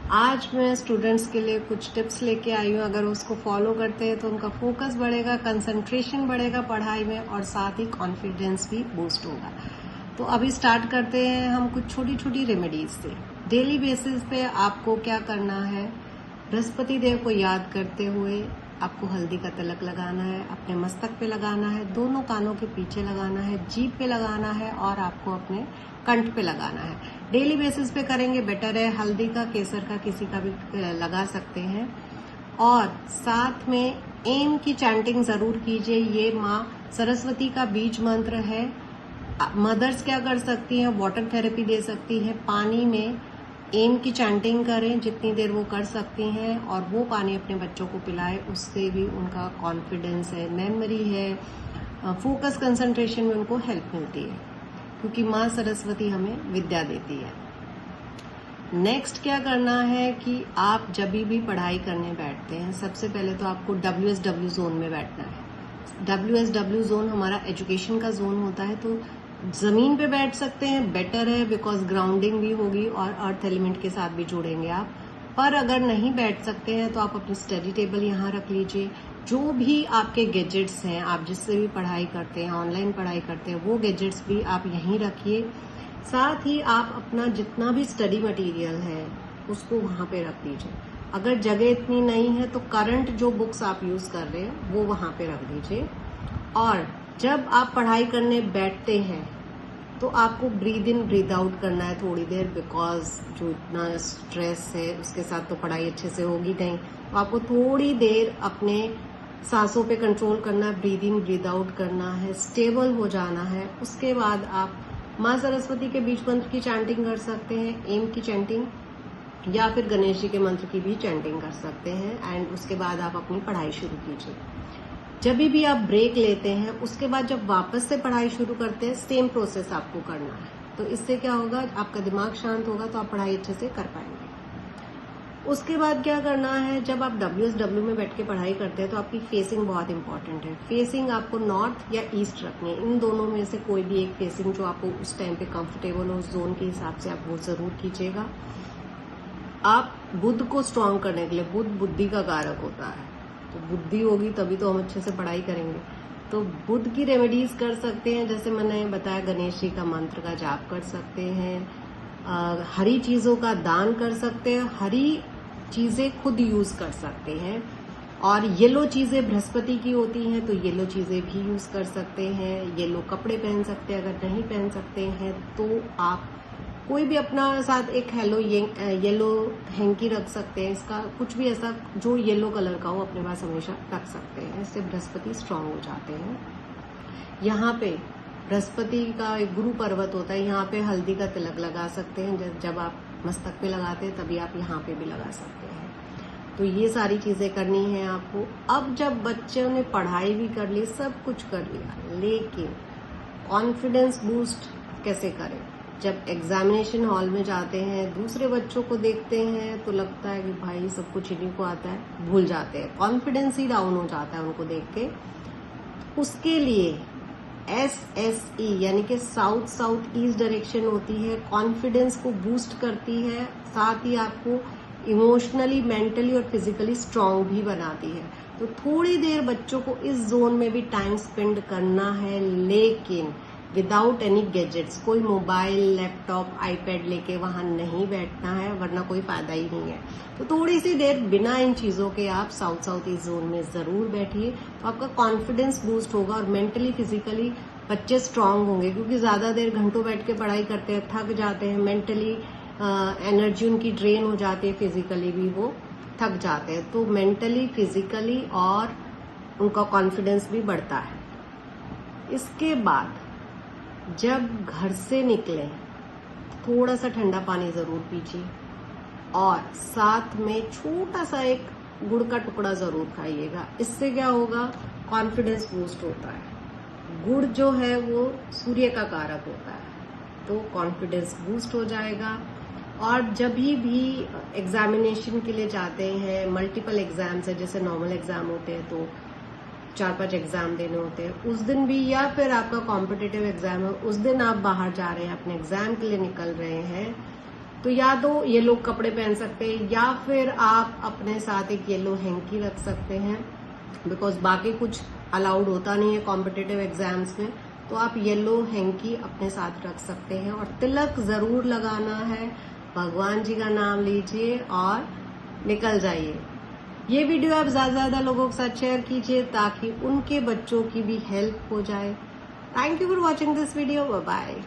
आज मैं स्टूडेंट्स के लिए कुछ टिप्स लेके आई हूँ। अगर उसको फॉलो करते हैं तो उनका फोकस बढ़ेगा, कंसंट्रेशन बढ़ेगा पढ़ाई में और साथ ही कॉन्फिडेंस भी बूस्ट होगा। तो अभी स्टार्ट करते हैं हम कुछ छोटी छोटी रेमेडीज से। डेली बेसिस पे आपको क्या करना है, बृहस्पति देव को याद करते हुए आपको हल्दी का तिलक लगाना है, अपने मस्तक पे लगाना है, दोनों कानों के पीछे लगाना है, जीभ पे लगाना है और आपको अपने कंठ पे लगाना है। डेली बेसिस पे करेंगे बेटर है। हल्दी का, केसर का, किसी का भी लगा सकते हैं। और साथ में एम की चैंटिंग जरूर कीजिए। ये माँ सरस्वती का बीज मंत्र है। मदर्स क्या कर सकती हैं, वाटर थेरेपी दे सकती हैं। पानी में एम की चैंटिंग करें जितनी देर वो कर सकती हैं और वो पानी अपने बच्चों को पिलाएं। उससे भी उनका कॉन्फिडेंस है, मेमोरी है, फोकस, कंसंट्रेशन में उनको हेल्प मिलती है, क्योंकि माँ सरस्वती हमें विद्या देती है। नेक्स्ट क्या करना है कि आप जब भी पढ़ाई करने बैठते हैं, सबसे पहले तो आपको WSW जोन में बैठना है। WSW जोन हमारा एजुकेशन का जोन होता है, तो जमीन पे बैठ सकते हैं, बेटर है, बिकॉज ग्राउंडिंग भी होगी और अर्थ एलिमेंट के साथ भी जुड़ेंगे आप। पर अगर नहीं बैठ सकते हैं तो आप अपनी स्टडी टेबल यहाँ रख लीजिए। जो भी आपके गैजेट्स हैं, आप जिससे भी पढ़ाई करते हैं, ऑनलाइन पढ़ाई करते हैं, वो गैजेट्स भी आप यहीं रखिए। साथ ही आप अपना जितना भी स्टडी मटेरियल है उसको वहाँ पे रख लीजिए। अगर जगह इतनी नहीं है तो करंट जो बुक्स आप यूज कर रहे हैं वो वहाँ पे रख दीजिए। और जब आप पढ़ाई करने बैठते हैं तो आपको ब्रीद इन ब्रीद आउट करना है थोड़ी देर, बिकॉज जो इतना स्ट्रेस है उसके साथ तो पढ़ाई अच्छे से होगी नहीं। तो आपको थोड़ी देर अपने सांसों पे कंट्रोल करना है, ब्रीद इन ब्रीद आउट करना है, स्टेबल हो जाना है। उसके बाद आप माँ सरस्वती के बीज मंत्र की चैंटिंग कर सकते हैं, एम की चैंटिंग, या फिर गणेश जी के मंत्र की भी चैंटिंग कर सकते हैं। एंड उसके बाद आप अपनी पढ़ाई शुरू कीजिए। जब भी आप ब्रेक लेते हैं उसके बाद जब वापस से पढ़ाई शुरू करते हैं, सेम प्रोसेस आपको करना है। तो इससे क्या होगा, आपका दिमाग शांत होगा तो आप पढ़ाई अच्छे से कर पाएंगे। उसके बाद क्या करना है, जब आप WSW में बैठ के पढ़ाई करते हैं तो आपकी फेसिंग बहुत इंपॉर्टेंट है। फेसिंग आपको नॉर्थ या ईस्ट रखनी है। इन दोनों में से कोई भी एक फेसिंग जो आपको उस टाइम पे कंफर्टेबल हो, उस जोन के हिसाब से आप वो जरूर कीजिएगा। आप बुद्ध को स्ट्रांग करने के लिए, बुद्ध बुद्धि का कारक होता है, तो बुद्धि होगी तभी तो हम अच्छे से पढ़ाई करेंगे। तो बुद्ध की रेमेडीज कर सकते हैं, जैसे मैंने बताया, गणेश जी का मंत्र का जाप कर सकते हैं, हरी चीजों का दान कर सकते हैं, हरी चीजें खुद यूज कर सकते हैं। और येलो चीजें बृहस्पति की होती हैं तो येलो चीजें भी यूज कर सकते हैं। येलो कपड़े पहन सकते हैं। अगर नहीं पहन सकते हैं तो आप कोई भी अपना साथ एक येलो हैंकी रख सकते हैं। इसका कुछ भी ऐसा जो येलो कलर का हो अपने पास हमेशा रख सकते हैं। इससे बृहस्पति स्ट्रांग हो जाते हैं। यहाँ पे बृहस्पति का एक गुरु पर्वत होता है, यहाँ पे हल्दी का तिलक लगा सकते हैं। जब आप मस्तक पे लगाते हैं तभी आप यहाँ पे भी लगा सकते हैं। तो ये सारी चीजें करनी है आपको। अब जब बच्चों ने पढ़ाई भी कर ली, सब कुछ कर लिया, लेकिन कॉन्फिडेंस बूस्ट कैसे करें? जब एग्जामिनेशन हॉल में जाते हैं, दूसरे बच्चों को देखते हैं तो लगता है कि भाई सब कुछ इन्हीं को आता है, भूल जाते हैं, कॉन्फिडेंस ही डाउन हो जाता है उनको देख के। उसके लिए SSE यानी कि साउथ ईस्ट डायरेक्शन होती है, कॉन्फिडेंस को बूस्ट करती है, साथ ही आपको इमोशनली, मेंटली और फिजिकली स्ट्रांग भी बनाती है। तो थोड़ी देर बच्चों को इस जोन में भी टाइम स्पेंड करना है, लेकिन विदाउट एनी गैजेट्स। कोई मोबाइल, लैपटॉप, आईपैड लेके वहां नहीं बैठना है, वरना कोई फायदा ही नहीं है। तो थोड़ी सी देर बिना इन चीजों के आप साउथ ईस्ट जोन में जरूर बैठिए, तो आपका कॉन्फिडेंस बूस्ट होगा और मेंटली, फिजिकली बच्चे स्ट्रांग होंगे। क्योंकि ज्यादा देर घंटों बैठ के पढ़ाई करते हैं, थक जाते हैं, मेंटली एनर्जी उनकी ड्रेन हो जाती है, फिजिकली भी वो थक जाते हैं। तो मेंटली, फिजिकली और उनका कॉन्फिडेंस भी बढ़ता है। इसके बाद जब घर से निकले थोड़ा सा ठंडा पानी जरूर पीजिए और साथ में छोटा सा एक गुड़ का टुकड़ा जरूर खाइएगा। इससे क्या होगा, कॉन्फिडेंस बूस्ट होता है। गुड़ जो है वो सूर्य का कारक होता है, तो कॉन्फिडेंस बूस्ट हो जाएगा। और जब भी एग्जामिनेशन के लिए जाते हैं, मल्टीपल एग्जाम्स है, जैसे नॉर्मल एग्जाम होते हैं तो 4-5 एग्जाम देने होते हैं, उस दिन भी, या फिर आपका कॉम्पिटिटिव एग्जाम है, उस दिन आप बाहर जा रहे हैं, अपने एग्जाम के लिए निकल रहे हैं, तो या तो येलो कपड़े पहन सकते हैं या फिर आप अपने साथ एक येलो हैंकी रख सकते हैं, बिकॉज बाकी कुछ अलाउड होता नहीं है कॉम्पिटिटिव एग्जाम्स में। तो आप येलो हैंकी अपने साथ रख सकते हैं और तिलक जरूर लगाना है, भगवान जी का नाम लीजिए और निकल जाइए। ये वीडियो आप ज्यादा लोगों के साथ शेयर कीजिए ताकि उनके बच्चों की भी हेल्प हो जाए। Thank you for watching this video. Bye bye.